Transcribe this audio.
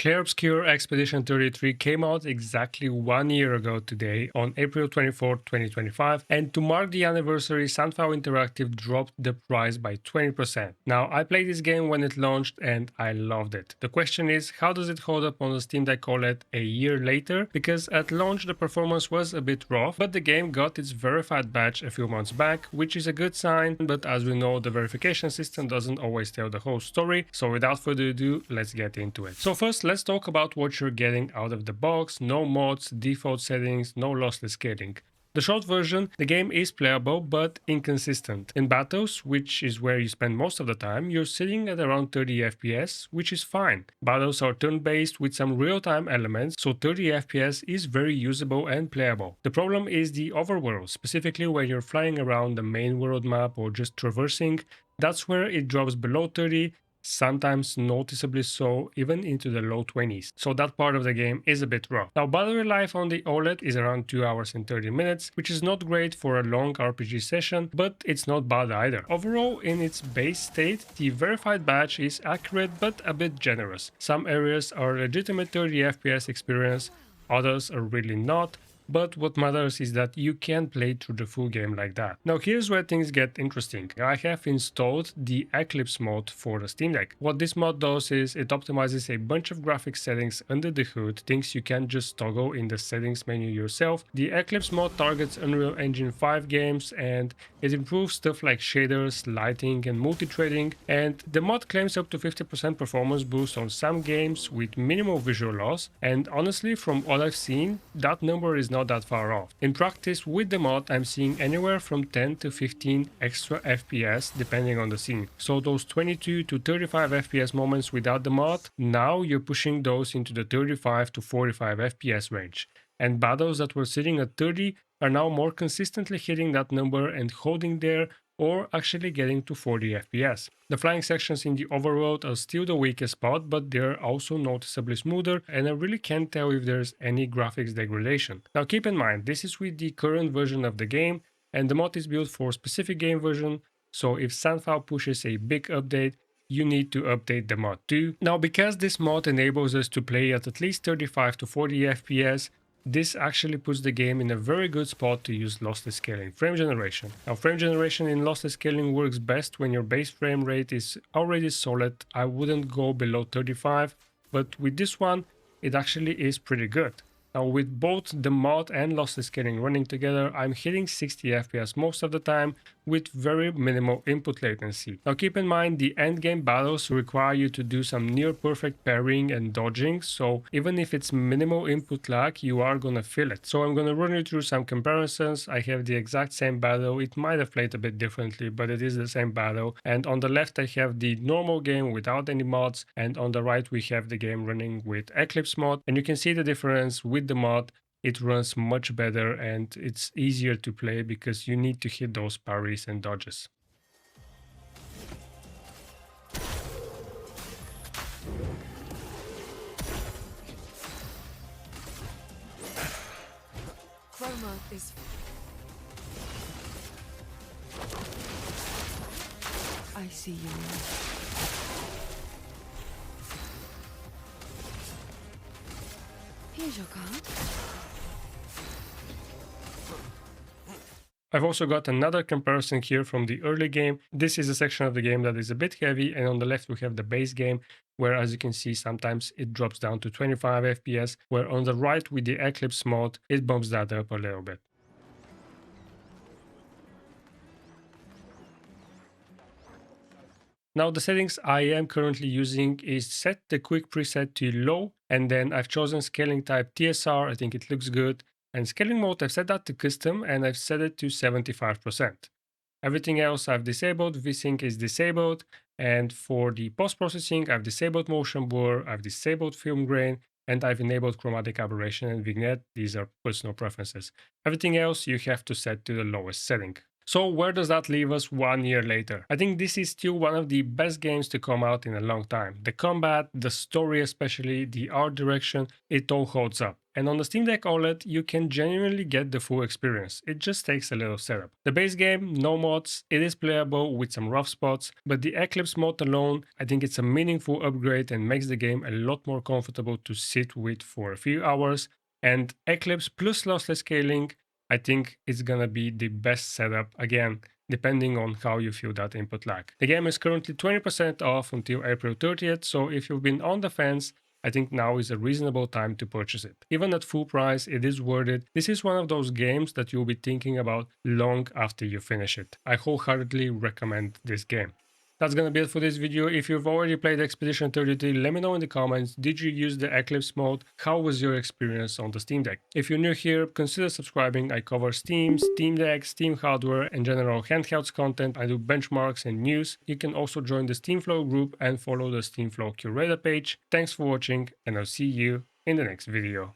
Clair Obscur Expedition 33 came out exactly 1 year ago today on April 24, 2025, and to mark the anniversary, Sunflower Interactive dropped the price by 20%. Now, I played this game when it launched and I loved it. The question is, how does it hold up on the Steam Deck OLED a year later? Because at launch the performance was a bit rough, but the game got its verified badge a few months back, which is a good sign, but as we know, the verification system doesn't always tell the whole story, so without further ado, let's get into it. So first, let's talk about what you're getting out of the box. No mods, default settings, no lossless scaling. The short version, the game is playable but inconsistent. In battles, which is where you spend most of the time, you're sitting at around 30 FPS, which is fine. Battles are turn-based with some real-time elements, so 30 FPS is very usable and playable. The problem is the overworld, specifically when you're flying around the main world map or just traversing. That's where it drops below 30, sometimes noticeably so, even into the low 20s. So that part of the game is a bit rough. Now, battery life on the OLED is around 2 hours and 30 minutes, which is not great for a long RPG session, but it's not bad either. Overall, in its base state, the verified badge is accurate but a bit generous. Some areas are a legitimate 30 FPS experience, others are really not. But what matters is that you can play through the full game like that. Now here's where things get interesting. I have installed the Eclipse Mod for the Steam Deck. What this mod does is it optimizes a bunch of graphics settings under the hood, things you can't just toggle in the settings menu yourself. The Eclipse Mod targets Unreal Engine 5 games and it improves stuff like shaders, lighting and multi-threading, and the mod claims up to 50% performance boost on some games with minimal visual loss, and honestly from all I've seen, that number is not that far off. In practice with the mod I'm seeing anywhere from 10 to 15 extra FPS depending on the scene. So those 22 to 35 FPS moments without the mod, now you're pushing those into the 35 to 45 FPS range. And battles that were sitting at 30 are now more consistently hitting that number and holding there, or actually getting to 40 FPS. The flying sections in the overworld are still the weakest spot, but they're also noticeably smoother, and I really can't tell if there's any graphics degradation. Now keep in mind, this is with the current version of the game, and the mod is built for a specific game version, so if Sunflower pushes a big update, you need to update the mod too. Now because this mod enables us to play at least 35 to 40 FPS, this actually puts the game in a very good spot to use lossless scaling. Frame generation. Now frame generation in lossless scaling works best when your base frame rate is already solid. I wouldn't go below 35, but with this one, it actually is pretty good. Now with both the mod and lossless scaling running together, I'm hitting 60 FPS most of the time with very minimal input latency. Now keep in mind the endgame battles require you to do some near perfect parrying and dodging, so even if it's minimal input lag, you are gonna feel it. So I'm gonna run you through some comparisons. I have the exact same battle. It might have played a bit differently, but it is the same battle. And on the left I have the normal game without any mods, and on the right we have the game running with Eclipse Mod, and you can see the difference with the mod. It runs much better and it's easier to play because you need to hit those parries and dodges. Chroma is... I see you now. Here's your card. I've also got another comparison here from the early game. This is a section of the game that is a bit heavy, and on the left we have the base game, where as you can see sometimes it drops down to 25 FPS, where on the right with the Eclipse mod it bumps that up a little bit. Now the settings I am currently using is set the quick preset to low, and then I've chosen scaling type TSR, I think it looks good. And scaling mode, I've set that to custom and I've set it to 75%. Everything else I've disabled, VSync is disabled, and for the post-processing I've disabled motion blur, I've disabled film grain, and I've enabled chromatic aberration and vignette. These are personal preferences. Everything else you have to set to the lowest setting. So where does that leave us 1 year later? I think this is still one of the best games to come out in a long time. The combat, the story especially, the art direction, it all holds up. And on the Steam Deck OLED, you can genuinely get the full experience. It just takes a little setup. The base game, no mods, it is playable with some rough spots, but the Eclipse Mod alone, I think it's a meaningful upgrade and makes the game a lot more comfortable to sit with for a few hours. And Eclipse plus Lossless Scaling, I think it's gonna be the best setup, again, depending on how you feel that input lag. The game is currently 20% off until April 30th, so if you've been on the fence, I think now is a reasonable time to purchase it. Even at full price, it is worth it. This is one of those games that you'll be thinking about long after you finish it. I wholeheartedly recommend this game. That's gonna be it for this video. If you've already played Expedition 33, let me know in the comments, did you use the Eclipse mode? How was your experience on the Steam Deck? If you're new here, consider subscribing. I cover Steam, Steam Deck, Steam hardware, and general handhelds content. I do benchmarks and news. You can also join the SteamFlow group and follow the SteamFlow curator page. Thanks for watching, and I'll see you in the next video.